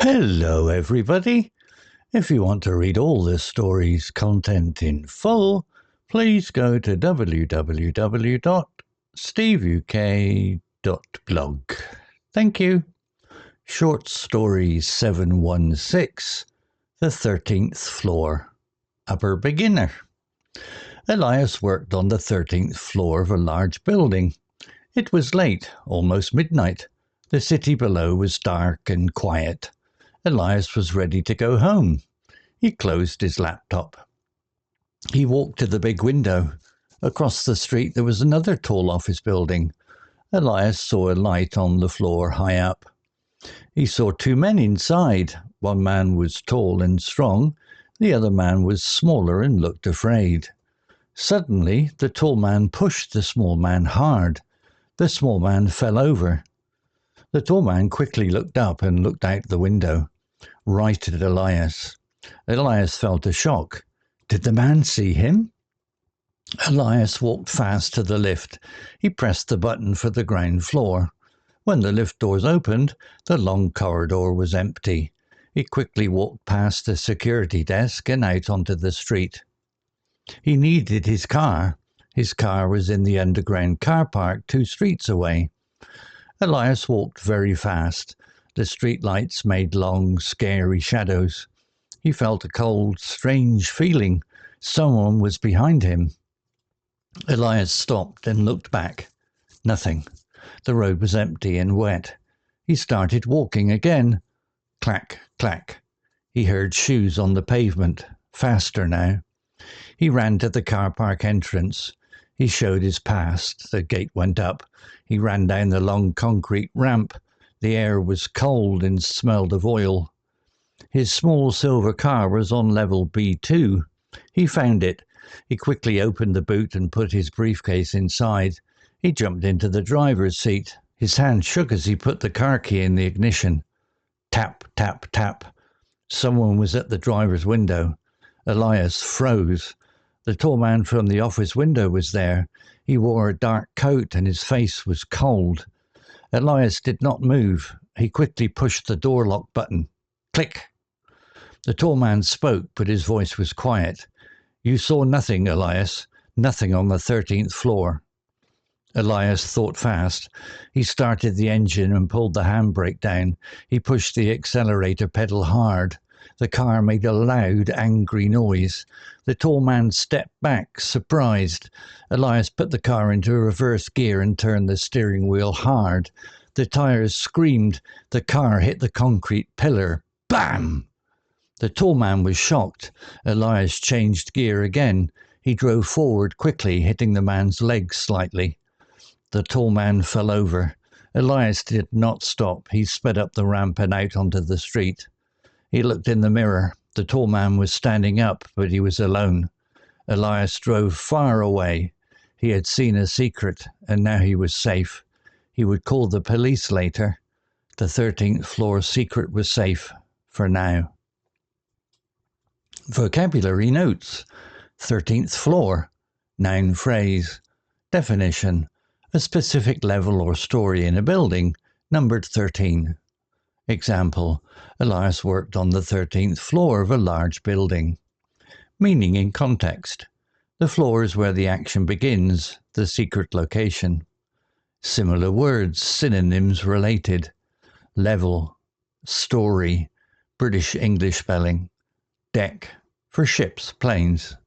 Hello everybody. If you want to read all this story's content in full, please go to www.steveuk.blog. Thank you. Short Story 716, The 13th Floor, Upper Beginner. Elias worked on the 13th floor of a large building. It was late, almost midnight. The city below was dark and quiet. Elias was ready to go home. He closed his laptop. He walked to the big window. Across the street there was another tall office building. Elias saw a light on the floor high up. He saw two men inside. One man was tall and strong. The other man was smaller and looked afraid. Suddenly, the tall man pushed the small man hard. The small man fell over. The tall man quickly looked up and looked out the window, right at Elias. Elias felt a shock. Did the man see him? Elias walked fast to the lift. He pressed the button for the ground floor. When the lift doors opened, the long corridor was empty. He quickly walked past the security desk and out onto the street. He needed his car. His car was in the underground car park 2 streets away. Elias walked very fast. The street lights made long, scary shadows. He felt a cold, strange feeling. Someone was behind him. Elias stopped and looked back. Nothing. The road was empty and wet. He started walking again. Clack, clack. He heard shoes on the pavement. Faster now. He ran to the car park entrance. He showed his pass. The gate went up. He ran down the long concrete ramp. The air was cold and smelled of oil. His small silver car was on level B2. He found it. He quickly opened the boot and put his briefcase inside. He jumped into the driver's seat. His hand shook as he put the car key in the ignition. Tap, tap, tap. Someone was at the driver's window. Elias froze. The tall man from the office window was there. He wore a dark coat and his face was cold. Elias did not move. He quickly pushed the door lock button. Click! The tall man spoke, but his voice was quiet. You saw nothing, Elias. Nothing on the 13th floor. Elias thought fast. He started the engine and pulled the handbrake down. He pushed the accelerator pedal hard. The car made a loud, angry noise. The tall man stepped back, surprised. Elias put the car into reverse gear and turned the steering wheel hard. The tires screamed. The car hit the concrete pillar. Bam! The tall man was shocked. Elias changed gear again. He drove forward quickly, hitting the man's legs slightly. The tall man fell over. Elias did not stop. He sped up the ramp and out onto the street. He looked in the mirror. The tall man was standing up, but he was alone. Elias drove far away. He had seen a secret, and now he was safe. He would call the police later. The 13th floor secret was safe, for now. Vocabulary notes. 13th floor. Noun phrase. Definition. A specific level or story in a building, numbered 13. Example. Elias worked on the 13th floor of a large building. Meaning in context. The floor is where the action begins, the secret location. Similar words, synonyms related. Level, story, British English spelling. Deck, for ships, planes.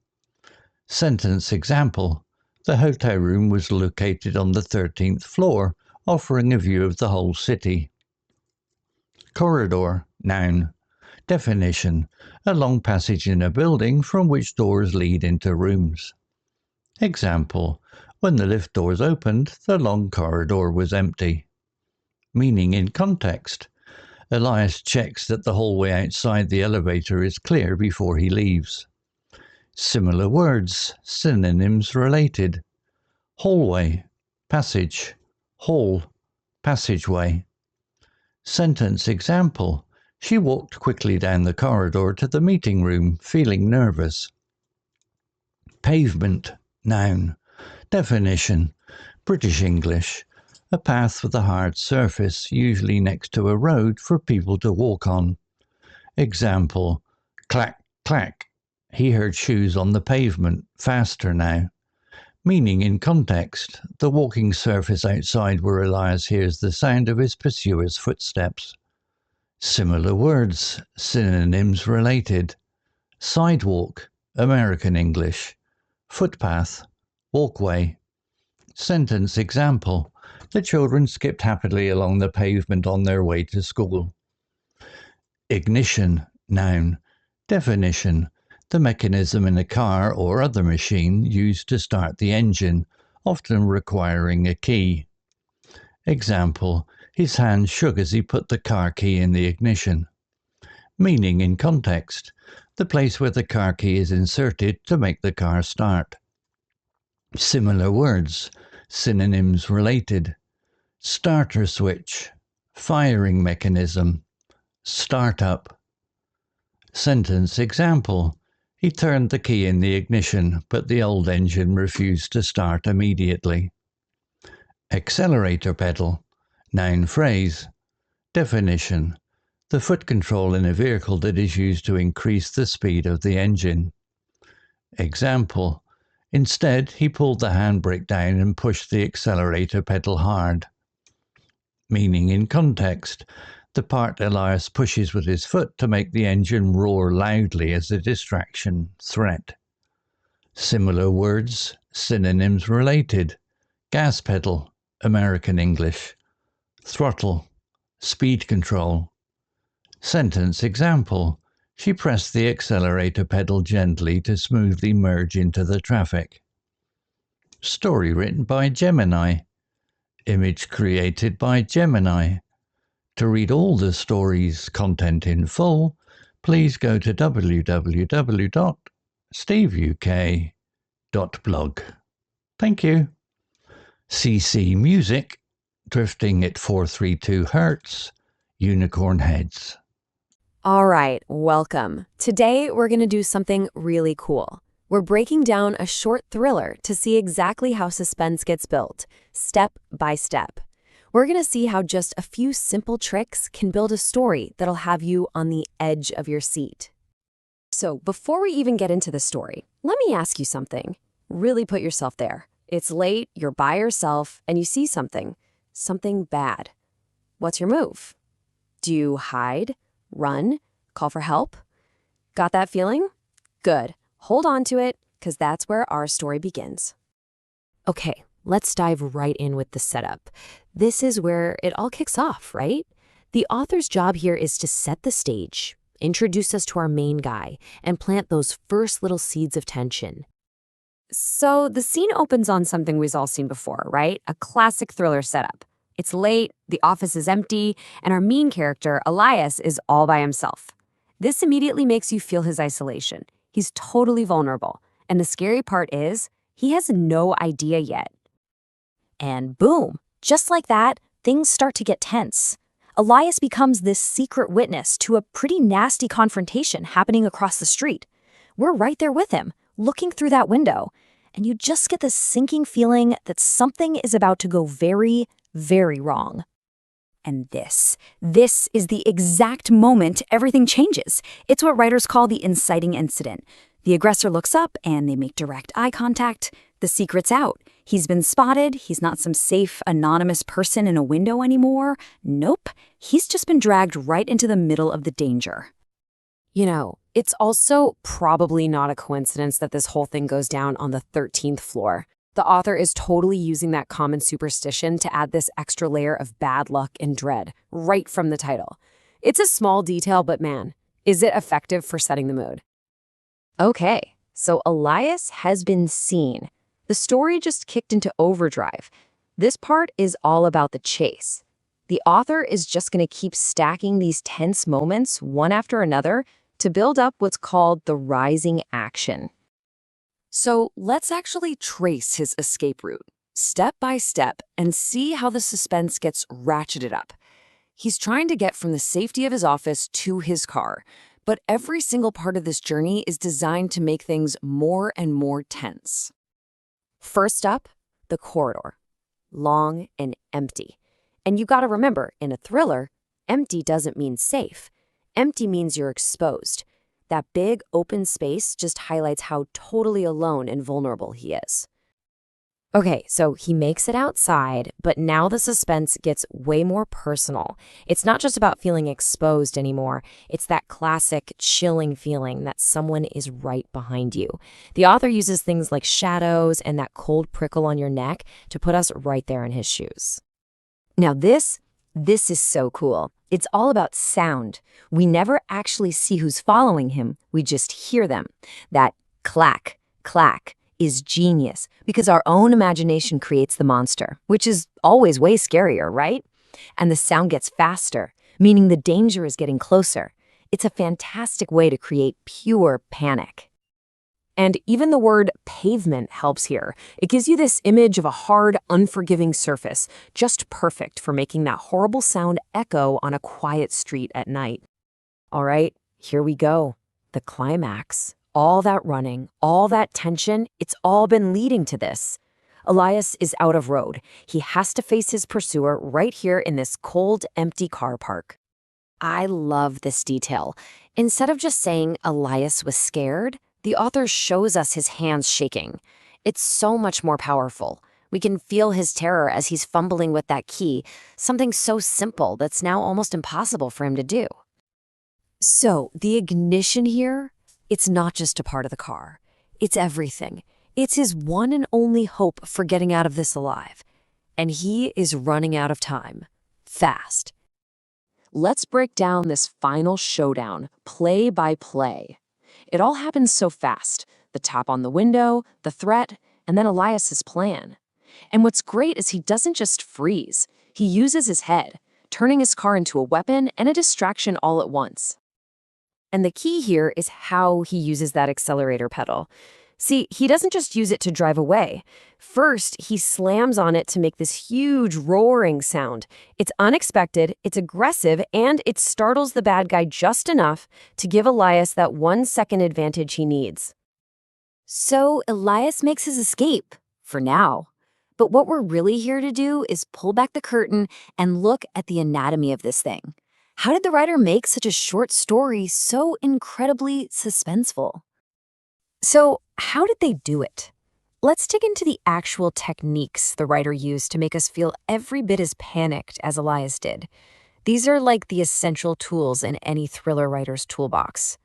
Sentence example. The hotel room was located on the 13th floor, offering a view of the whole city. Corridor, noun. Definition. A long passage in a building from which doors lead into rooms. Example. When the lift doors opened, the long corridor was empty. Meaning in context. Elias checks that the hallway outside the elevator is clear before he leaves. Similar words, synonyms related. Hallway, passage, hall, passageway. Sentence example. She walked quickly down the corridor to the meeting room, feeling nervous. Pavement, noun. Definition. British English. A path with a hard surface, usually next to a road for people to walk on. Example, clack, clack. He heard shoes on the pavement, faster now. Meaning in context, the walking surface outside where Elias hears the sound of his pursuer's footsteps. Similar words, synonyms related. Sidewalk, American English. Footpath, walkway. Sentence example, the children skipped happily along the pavement on their way to school. Ignition, noun. Definition, the mechanism in a car or other machine used to start the engine, often requiring a key. Example, his hand shook as he put the car key in the ignition. Meaning in context, the place where the car key is inserted to make the car start. Similar words, synonyms related. Starter switch, firing mechanism, startup. Sentence example, he turned the key in the ignition, but the old engine refused to start immediately. Accelerator pedal, noun phrase. Definition, the foot control in a vehicle that is used to increase the speed of the engine. Example, instead he pulled the handbrake down and pushed the accelerator pedal hard. Meaning in context, the part Elias pushes with his foot to make the engine roar loudly as a distraction, threat. Similar words, synonyms related. Gas pedal, American English. Throttle, speed control. Sentence example, she pressed the accelerator pedal gently to smoothly merge into the traffic. Story written by Gemini. Image created by Gemini. To read all the story's content in full, please go to www.steveuk.blog. Thank you. CC Music, Drifting at 432 Hz, Unicorn Heads. All right, welcome. Today we're going to do something really cool. We're breaking down a short thriller to see exactly how suspense gets built, step by step. We're going to see how just a few simple tricks can build a story that'll have you on the edge of your seat. So before we even get into the story, let me ask you something. Really put yourself there. It's late, you're by yourself, and you see something bad. What's your move? Do you hide, run, call for help? Got that feeling? Good. Hold on to it, because that's where our story begins. Okay, let's dive right in with the setup. This is where it all kicks off, right? The author's job here is to set the stage, introduce us to our main guy, and plant those first little seeds of tension. So the scene opens on something we've all seen before, right? A classic thriller setup. It's late, the office is empty, and our main character, Elias, is all by himself. This immediately makes you feel his isolation. He's totally vulnerable. And the scary part is, he has no idea yet. And boom, just like that, things start to get tense. Elias becomes this secret witness to a pretty nasty confrontation happening across the street. We're right there with him, looking through that window, and you just get this sinking feeling that something is about to go very, very wrong. And this is the exact moment everything changes. It's what writers call the inciting incident. The aggressor looks up and they make direct eye contact. The secret's out. He's been spotted. He's not some safe, anonymous person in a window anymore. Nope. He's just been dragged right into the middle of the danger. You know, it's also probably not a coincidence that this whole thing goes down on the 13th floor. The author is totally using that common superstition to add this extra layer of bad luck and dread right from the title. It's a small detail, but man, is it effective for setting the mood. Okay, so Elias has been seen. The story just kicked into overdrive. This part is all about the chase. The author is just going to keep stacking these tense moments one after another to build up what's called the rising action. So let's actually trace his escape route, step by step, and see how the suspense gets ratcheted up. He's trying to get from the safety of his office to his car, but every single part of this journey is designed to make things more and more tense. First up, the corridor. Long and empty. And you gotta remember, in a thriller, empty doesn't mean safe. Empty means you're exposed. That big open space just highlights how totally alone and vulnerable he is. Okay, so he makes it outside, but now the suspense gets way more personal. It's not just about feeling exposed anymore. It's that classic chilling feeling that someone is right behind you. The author uses things like shadows and that cold prickle on your neck to put us right there in his shoes. Now this is so cool. It's all about sound. We never actually see who's following him. We just hear them. That clack, clack is genius because our own imagination creates the monster, which is always way scarier, right? And the sound gets faster, meaning the danger is getting closer. It's a fantastic way to create pure panic. And even the word pavement helps here. It gives you this image of a hard, unforgiving surface, just perfect for making that horrible sound echo on a quiet street at night. All right, here we go. The climax. All that running, all that tension, it's all been leading to this. Elias is out of road. He has to face his pursuer right here in this cold, empty car park. I love this detail. Instead of just saying Elias was scared, the author shows us his hands shaking. It's so much more powerful. We can feel his terror as he's fumbling with that key, something so simple that's now almost impossible for him to do. So, the ignition here, it's not just a part of the car. It's everything. It's his one and only hope for getting out of this alive. And he is running out of time. Fast. Let's break down this final showdown, play by play. It all happens so fast. The tap on the window, the threat, and then Elias's plan. And what's great is he doesn't just freeze. He uses his head, turning his car into a weapon and a distraction all at once. And the key here is how he uses that accelerator pedal. See, he doesn't just use it to drive away. First, he slams on it to make this huge roaring sound. It's unexpected, it's aggressive, and it startles the bad guy just enough to give Elias that 1 second advantage he needs. So Elias makes his escape, for now. But what we're really here to do is pull back the curtain and look at the anatomy of this thing. How did the writer make such a short story so incredibly suspenseful? So, how did they do it? Let's dig into the actual techniques the writer used to make us feel every bit as panicked as Elias did. These are like the essential tools in any thriller writer's toolbox.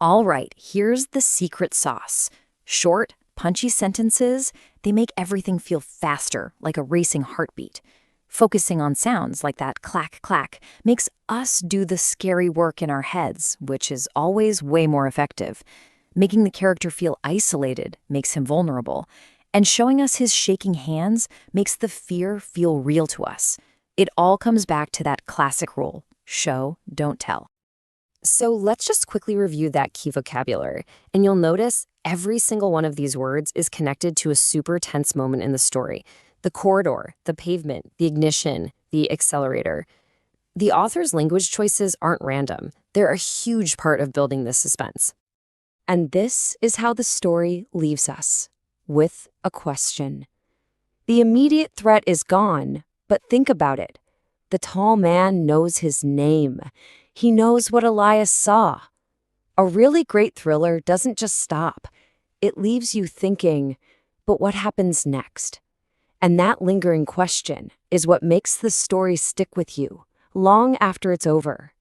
All right, here's the secret sauce. Short, punchy sentences, they make everything feel faster, like a racing heartbeat. Focusing on sounds like that clack, clack makes us do the scary work in our heads, which is always way more effective. Making the character feel isolated makes him vulnerable, and showing us his shaking hands makes the fear feel real to us. It all comes back to that classic rule, show, don't tell. So let's just quickly review that key vocabulary, and you'll notice every single one of these words is connected to a super tense moment in the story. The corridor, the pavement, the ignition, the accelerator. The author's language choices aren't random. They're a huge part of building this suspense. And this is how the story leaves us, with a question. The immediate threat is gone, but think about it. The tall man knows his name. He knows what Elias saw. A really great thriller doesn't just stop. It leaves you thinking, but what happens next? And that lingering question is what makes the story stick with you long after it's over.